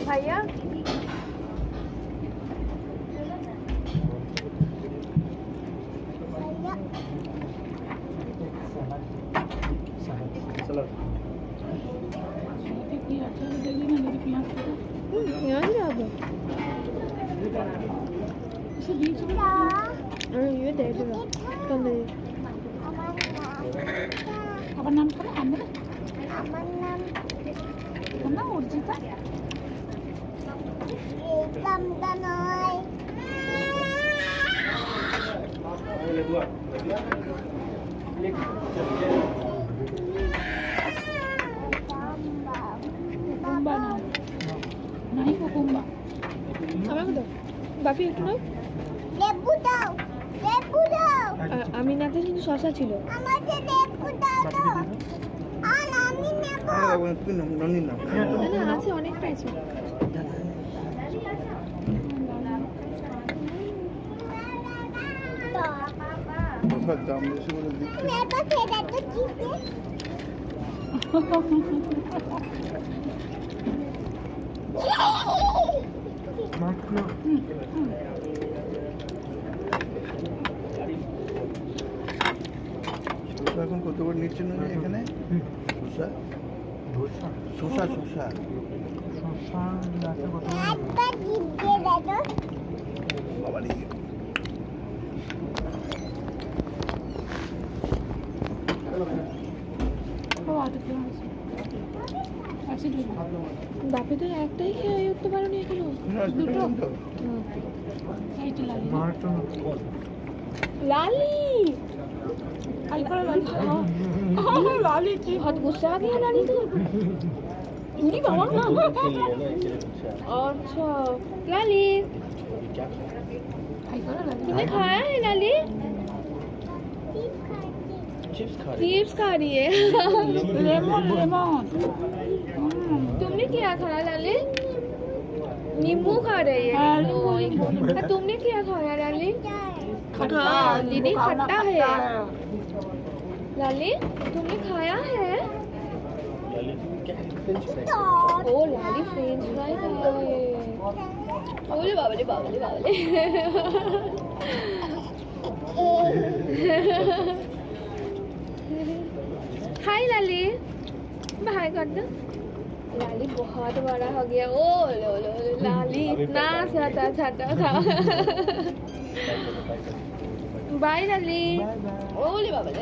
भैया ये दे दो আমার নাম কি? আমার নাম অর্জিতা। Tamda নয় কুকুম্বা না, নাই কুকুম্বা। আমাকে দাও বাপি একটু নাও। লেবু দাও, লেবু দাও। আমি নাতে কিন্তু শশা ছিল। আমাকে লেবু দাও তো। আর আমি নেব। না আছে অনেকটা আছে। দাম বেশি বলে দিচ্ছি। নেব সেটা তো চিপে। শসা এখন কত করে নিচ্ছেন এখানে? শসা শসা শসা একটা জিপ দিয়ে দাও। বাবারি ও আচ্ছা আছে দুটো। বাপি তো একটাই খেয়ে উঠতে পারোনি এখনো। দুটো এইটা লাগে लाली आई पर लाली। लाली की बहुत गुस्सा आ गया लाली तो नहीं बाबा ना। अच्छा लाली आई पर लाली तुमने खाया है लाली? चिप्स खा रही है लेमन लेमन। तुमने क्या खाया लाली? नींबू खा रही है हाँ, नींबू। और तुमने क्या खाया लाली? हाँ दीदी खट्टा है लाली तुमने खाया है? ओ लाली फ्रेंच फ्राई खाया है। ओले बाबले बाबले बाबले हाय लाली बाय कर दो। लाली बहुत बड़ा हो गया। ओ लो लो लो, लाली इतना छोटा छोटा था। बाय लाली। ओले बाबले